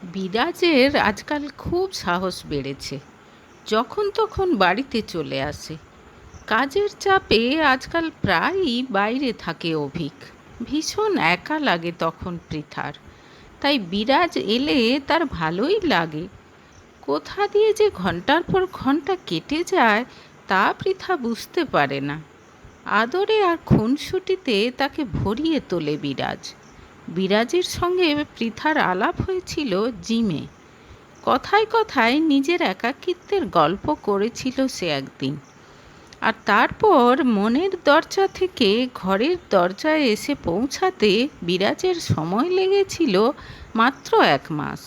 বিরাজের আজকাল খুব সাহস বেড়েছে। যখন তখন বাড়িতে চলে আসে। কাজের চাপে আজকাল প্রায়ই বাইরে থাকে অভিক। ভীষণ একা লাগে তখন পৃথার। তাই বিরাজ এলে তার ভালোই লাগে। কোথা দিয়ে যে ঘন্টার পর ঘন্টা কেটে যায় তা পৃথা বুঝতে পারে না। আদরে আর খুনসুটিতে তাকে ভরিয়ে তোলে বিরাজ। বিরাজের সঙ্গে পৃথার আলাপ হয়েছিল জিমে। কথায় কথায় নিজের একাকিত্বের গল্প করেছিল সে একদিন। আর তারপর মনের দরজা থেকে ঘরের দরজায় এসে পৌঁছাতে বিরাজের সময় লেগেছিল মাত্র 1 মাস।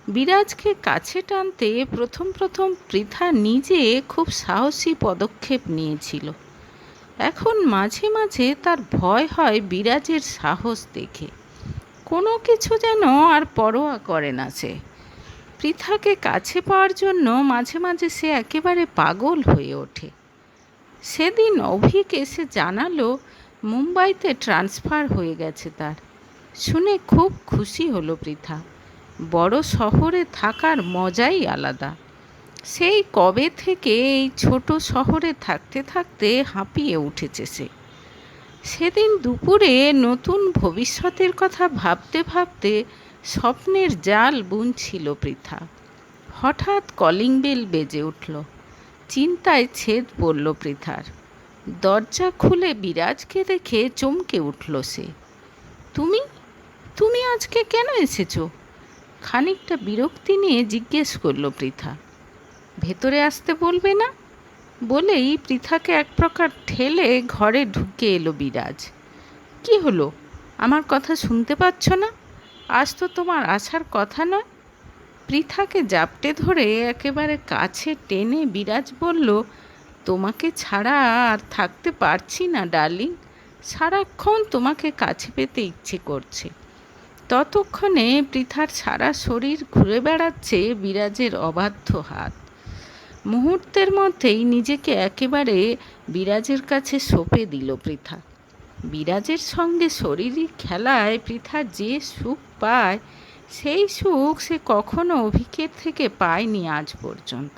বিরাজকে কাছে টানতে প্রথম প্রথম পৃথা নিজে খুব সাহসী পদক্ষেপ নিয়েছিল। এখন মাঝে মাঝে তার ভয় হয় বিরাজের সাহস দেখে। কোনো কিছু যেন আর পরোয়া করে না সে। পৃথাকে কাছে পাওয়ার জন্য মাঝে মাঝে সে একেবারে পাগল হয়ে ওঠে। সেদিন অভিক এসে জানালো মুম্বাইতে ট্রান্সফার হয়ে গেছে তার। শুনে খুব খুশি হলো পৃথা। বড় শহরে থাকার মজাই আলাদা। সেই কবে থেকে এই ছোট শহরে থাকতে থাকতে হাঁপিয়ে উঠেছে সে। সেদিন দুপুরে নতুন ভবিষ্যতের কথা ভাবতে ভাবতে স্বপ্নের জাল বুনছিল পৃথা। হঠাৎ কলিং বেল বেজে উঠল। চিন্তায় ছেদ পড়ল পৃথার। দরজা খুলে বিরাজকে দেখে চমকে উঠল সে। তুমি তুমি আজকে কেন এসেছো? খানিকটা বিরক্তি নিয়ে জিজ্ঞেস করল পৃথা। ভেতরে আসতে বলবে না? বলেই পৃথাকে এক প্রকার ঠেলে ঘরে ঢুকে এলো বিরাজ। কি হলো? আমার কথা শুনতে পাচ্ছ না? আজ তো তোমার আসার কথা নয়। পৃথাকে জাপটে ধরে একেবারে কাছে টেনে বিরাজ বলল, তোমাকে ছাড়া আর থাকতে পারছি না ডার্লিং। সারাক্ষণ তোমাকে কাছে পেতে ইচ্ছে করছে। ততক্ষণে পৃথার সারা শরীর ঘুরে বেড়াচ্ছে বিরাজের অবাধ্য হাত। মুহূর্তের মধ্যেই নিজেকে একেবারে বিরাজের কাছে সঁপে দিল পৃথা। বিরাজের সঙ্গে শরীরী খেলায় পৃথা যে সুখ পায় সেই সুখ সে কখনো অভিকের থেকে পায়নি আজ পর্যন্ত।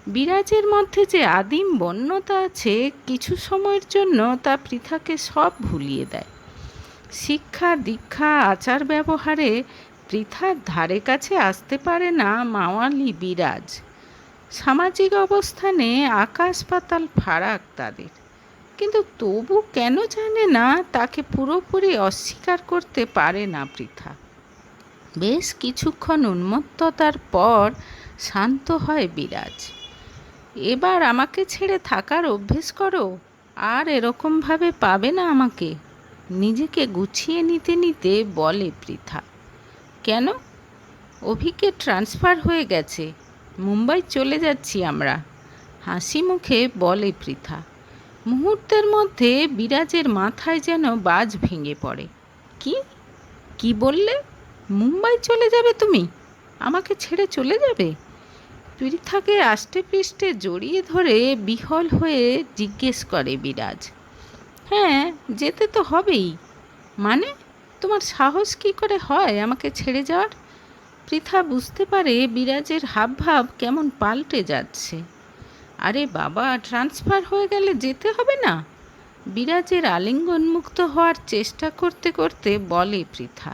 বিরাজের মধ্যে যে আদিম বন্যতা আছে কিছু সময়ের জন্য তা পৃথাকে সব ভুলিয়ে দেয়। শিক্ষা দীক্ষা আচার ব্যবহারে পৃথার ধারে কাছে আসতে পারে না মাওয়ালি বিরাজ। সামাজিক অবস্থানে আকাশ পাতাল ফারাক তাদের। কিন্তু তবু কেন জানে না তাকে পুরোপুরি অস্বীকার করতে পারে না পৃথা। বেশ কিছুক্ষণ উন্মত্ততার পর শান্ত হয় বিরাজ। এবার আমাকে ছেড়ে থাকার অভ্যেস করো, আর এরকমভাবে পাবে না আমাকে। নিজেকে গুছিয়ে নিতে নিতে বলে পৃথা। কেন? অভিকে ট্রান্সফার হয়ে গেছে, মুম্বাই চলে যাচ্ছি আমরা, হাসি মুখে বলে পৃথা। মুহূর্তের মধ্যে বিরাজের মাথায় যেন বাজ ভেঙে পড়ে। কি কি বললে? মুম্বাই চলে যাবে তুমি? আমাকে ছেড়ে চলে যাবে? পৃথাকে আষ্টে পৃষ্ঠে জড়িয়ে ধরে বিহ্বল হয়ে জিজ্ঞেস করে বিরাজ। হ্যাঁ, যেতে তো হবেই। মানে, তোমার সাহস কি করে হয় আমাকে ছেড়ে যাওয়ার? পৃথা বুঝতে পারে বিরাজের হাবভাব কেমন পাল্টে যাচ্ছে। আরে বাবা, ট্রান্সফার হয়ে গেলে যেতে হবে না? বিরাজের আলিঙ্গনমুক্ত হওয়ার চেষ্টা করতে করতে বলে পৃথা।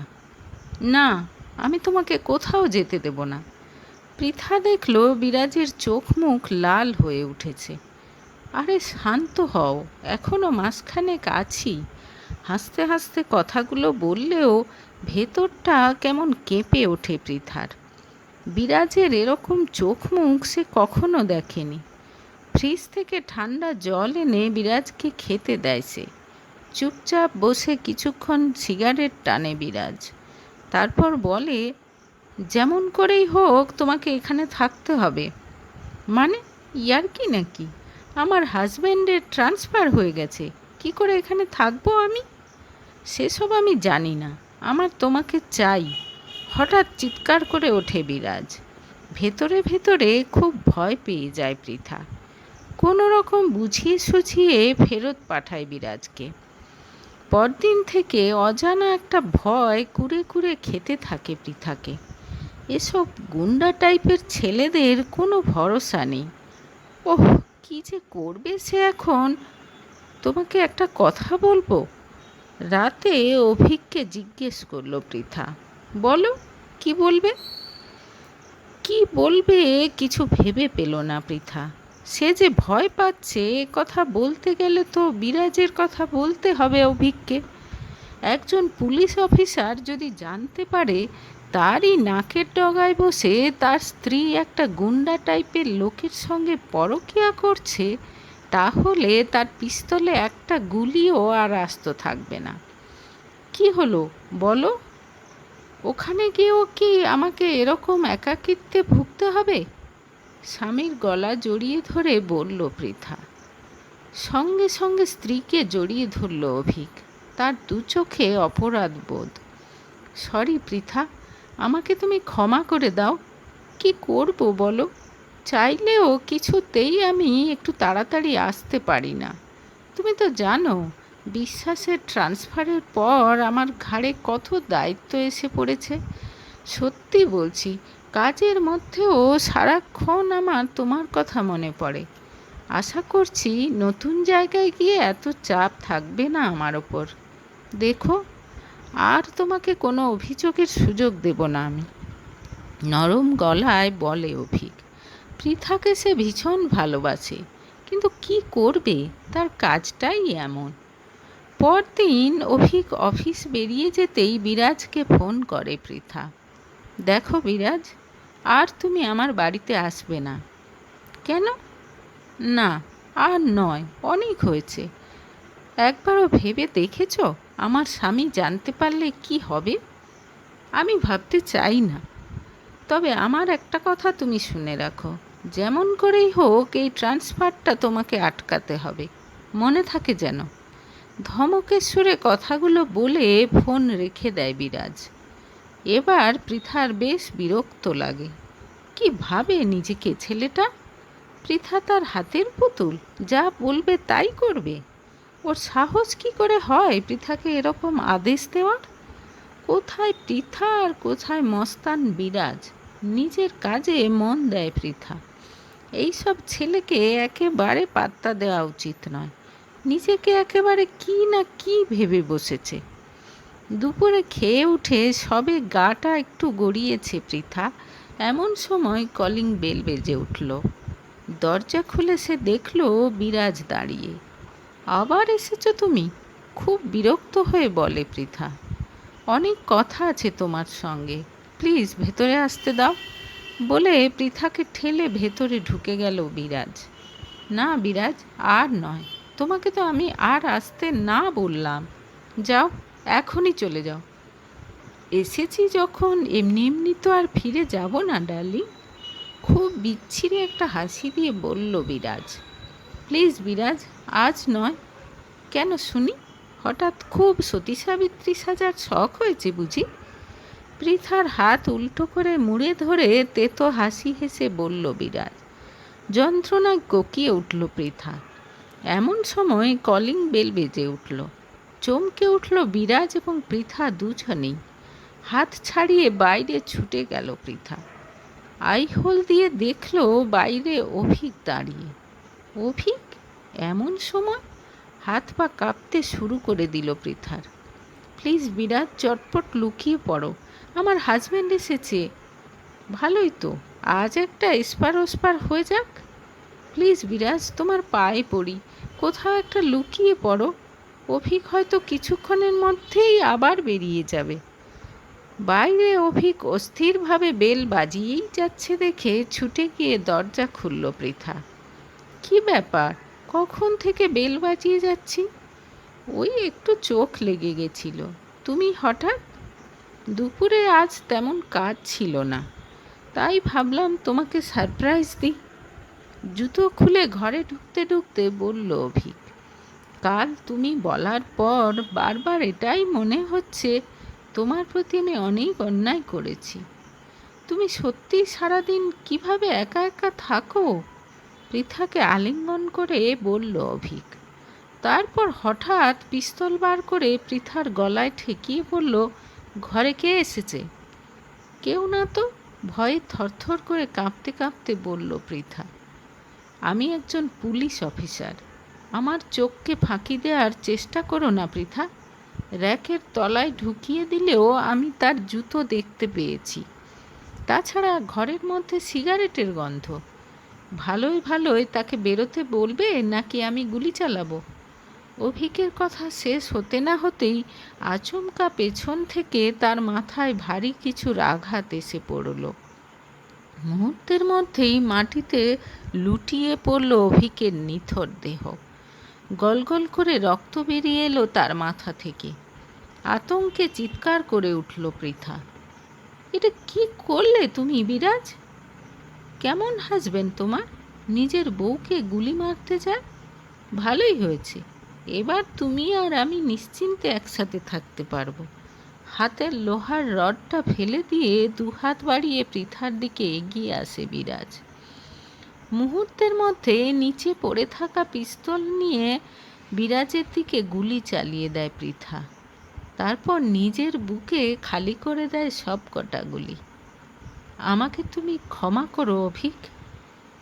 না, আমি তোমাকে কোথাও যেতে দেব না। পৃথা দেখল বিরাজের চোখ মুখ লাল হয়ে উঠেছে। আরে শান্ত হও, এখনও মাসখানেক আছি। হাসতে হাসতে কথাগুলো বললেও ভেতরটা কেমন কেঁপে ওঠে পৃথার। বিরাজের এরকম চোখ মুখ সে কখনো দেখেনি। ফ্রিজ থেকে ঠান্ডা জল এনে বিরাজকে খেতে দেয় সে। চুপচাপ বসে কিছুক্ষণ সিগারেট টানে বিরাজ। তারপর বলে, যেমন করেই হোক তোমাকে এখানে থাকতে হবে। মানে, ইয়ার্কি নাকি? আমার হাজব্যান্ডের ট্রান্সফার হয়ে গেছে, কি করে এখানে থাকবো আমি? সেসব আমি জানি না, আমার তোমাকে চাই। হঠাৎ চিৎকার করে ওঠে বিরাজ। ভেতরে ভেতরে খুব ভয় পেয়ে যায় পৃথা। কোনো রকম বুঝিয়ে সুঝিয়ে ফেরত পাঠায় বিরাজকে। পরদিন থেকে অজানা একটা ভয় কুরে কুরে খেতে থাকে পৃথাকে। এসব গুন্ডা টাইপের ছেলেদের কোনো ভরসা নেই। ওহ, কি যে করবে সে এখন! তোমাকে একটা কথা বলবো? রাতে অভিককে জিজ্ঞেস করলো পৃথা। বলো, কি বলবে? কি বলবে কিছু ভেবে পেল না পৃথা। সে যে ভয় পাচ্ছে এ কথা বলতে গেলে তো বিরাজের কথা বলতে হবে অভিককে। একজন পুলিশ অফিসার যদি জানতে পারে তারই নাকের ডগায় বসে তার স্ত্রী একটা গুন্ডা টাইপের লোকের সঙ্গে পরকীয়া করছে, তাহলে তার পিস্তলে একটা গুলিও আর আস্ত থাকবে না। কি হলো বলো? ওখানে গিয়েও কি আমাকে এরকম একাকিত্বে ভুগতে হবে? স্বামীর গলা জড়িয়ে ধরে বলল পৃথা। সঙ্গে সঙ্গে স্ত্রীকে জড়িয়ে ধরল অভিক। তার দু চোখে অপরাধ বোধ। সরি পৃথা, আমাকে তুমি ক্ষমা করে দাও। কি করব বলো? চাইলেও কিছুতেই আমি একটু তাড়াতাড়ি আসতে পারি না। তুমি তো জানো বিশ্বাসের ট্রান্সফারের পর আমার ঘাড়ে কত দায়িত্ব এসে পড়েছে। সত্যি বলছি, কাজের মধ্যেও সারাক্ষণ আমার তোমার কথা মনে পড়ে। আশা করছি নতুন জায়গায় গিয়ে এত চাপ থাকবে না আমার ওপর। দেখো, আর তোমাকে কোনো অভিযোগের সুযোগ দেব না আমি। নরম গলায় বলে অভিক। পৃথাকে সে ভীষণ ভালোবাসে, কিন্তু কি করবে, তার কাজটাই এমন। পরদিন অভিক অফিস বেরিয়ে যেতেই বিরাজকে ফোন করে পৃথা। দেখো বিরাজ, আর তুমি আমার বাড়িতে আসবে না। কেন? না, আর নয়, অনেক হয়েছে। একবারও ভেবে দেখেছ আমার স্বামী জানতে পারলে কি হবে? আমি ভাবতে চাই না। তবে আমার একটা কথা তুমি শুনে রাখো, যেমন করেই হোক এই ট্রান্সফারটা তোমাকে আটকাতে হবে, মনে থাকে যেন। ধমকের সুরে কথাগুলো বলে ফোন রেখে দেয় বিরাজ। এবার পৃথার বেশ বিরক্ত লাগে। কি ভাবে নিজেকে ছেলেটা? পৃথা তার হাতের পুতুল, যা বলবে তাই করবে। ওর সাহস কি করে হয় পৃথাকে এরকম আদেশ দেওয়ার? কোথায় পৃথা আর কোথায় মস্তান বিরাজ? নিজের কাজে মন দেয় পৃথা। এইসব ছেলেকে একেবারে পাত্তা দেওয়া উচিত নয়। নিজেকে একেবারে কি না কি ভেবে বসেছে। দুপুরে খেয়ে উঠে সবে গাটা একটু গড়িয়েছে পৃথা, এমন সময় কলিং বেল বেজে উঠল। দরজা খুলে সে দেখল বিরাজ দাঁড়িয়ে। আবার এসেছো তুমি? খুব বিরক্ত হয়ে বলে পৃথা। অনেক কথা আছে তোমার সঙ্গে, প্লিজ ভেতরে আসতে দাও, বলে পৃথাকে ঠেলে ভেতরে ঢুকে গেল বিরাজ। না বিরাজ, আর নয়, তোমাকে তো আমি আর আসতে না বললাম। যাও, এখনই চলে যাও। এসেছি যখন এমনি এমনি তো আর ফিরে যাব না ডার্লিং। খুব বিচ্ছিরি একটা হাসি দিয়ে বলল বিরাজ। প্লিজ বিরাজ, আজ নয়। কেন শুনি, হঠাৎ খুব সতী সাবিত্রী সাজার শখ হয়েছে বুঝি? পৃথার হাত উল্টো করে মুড়ে ধরে তেতো হাসি হেসে বলল বিরাজ। যন্ত্রণায় কোকিয়ে উঠল পৃথা। এমন সময় কলিং বেল বেজে উঠল। চমকে উঠল বিরাজ এবং পৃথা দুজনেই। হাত ছাড়িয়ে বাইরে ছুটে গেল পৃথা। আইহোল দিয়ে দেখল বাইরে অভিক দাঁড়িয়ে। অভিক এমন সময়? হাত পা কাঁপতে শুরু করে দিল পৃথার। প্লিজ বিরাজ, চটপট লুকিয়ে পড়ো, আমার হাজব্যান্ড এসেছে। ভালোই তো, আজ একটা এসপার ওসপার হয়ে যাক। প্লিজ বিরাজ, তোমার পায়ে পড়ি, কোথাও একটা লুকিয়ে পড়ো। অভিক হয়তো কিছুক্ষণের মধ্যেই আবার বেরিয়ে যাবে। বাইরে অভিক অস্থিরভাবে বেল বাজিয়েই যাচ্ছে দেখে ছুটে গিয়ে দরজা খুলল পৃথা। কি ব্যাপার, কখন থেকে বেল বাজিয়ে যাচ্ছি? ওই একটু চোখ লেগে গেছিল। তুমি হঠাৎ? দুপুরে আজ তেমন কাজ ছিল না, তাই ভাবলাম তোমাকে সারপ্রাইজ দিই। জুতো খুলে ঘরে ঢুকতে ঢুকতে বলল অভিক। কাল তুমি বলার পর বারবার এটাই মনে হচ্ছে তোমার প্রতি আমি অনেক অন্যায় করেছি। তুমি সত্যি সারাদিন কিভাবে একা একা থাকো? পৃথাকে আলিঙ্গন করে বলল অভিক। তারপর হঠাৎ পিস্তল বার করে পৃথার গলায় ঠেকিয়ে বলল, ঘরে কে এসেছে? কেউ না তো। ভয়ে থরথর করে কাঁপতে কাঁপতে বলল পৃথা, আমি একজন পুলিশ অফিসার। আমার চোখকে ফাঁকি দেওয়ার চেষ্টা করো না পৃথা। র্যাকের তলায় ঢুকিয়ে দিলেও আমি তার জুতো দেখতে পেয়েছি। তাছাড়া ঘরের মধ্যে সিগারেটের গন্ধ। ভালোই ভালোই তাকে বেরোতে বলবে নাকি আমি গুলি চালাবো? অভিকের কথা শেষ হতে না হতেই আচমকা পেছন থেকে তার মাথায় ভারী কিছুর আঘাত এসে পড়ল। মুহূর্তের মধ্যেই মাটিতে লুটিয়ে পড়ল অভিকের নিথর দেহ। গলগল করে রক্ত বেরিয়ে এলো তার মাথা থেকে। আতঙ্কে চিৎকার করে উঠল পৃথা, এটা কি করলে তুমি বিরাজ? কেমন হাসবেন তোমার? নিজের বউকে গুলি মারতে যায়? ভালোই হয়েছে, এবার তুমি আর আমি নিশ্চিন্তে একসাথে থাকতে পারবো। হাতের লোহার রডটা ফেলে দিয়ে দুহাত বাড়িয়ে পৃথার দিকে এগিয়ে আসে বিরাজ। মুহূর্তের মধ্যে নিচে পড়ে থাকা পিস্তল নিয়ে বিরাজের দিকে গুলি চালিয়ে দেয় পৃথা। তারপর নিজের বুকে খালি করে দেয় সব কটা গুলি। আমাকে তুমি ক্ষমা করো অভিক।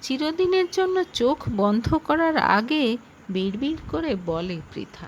চিরদিনের জন্য চোখ বন্ধ করার আগে বিড়বিড় করে বলে পৃথা।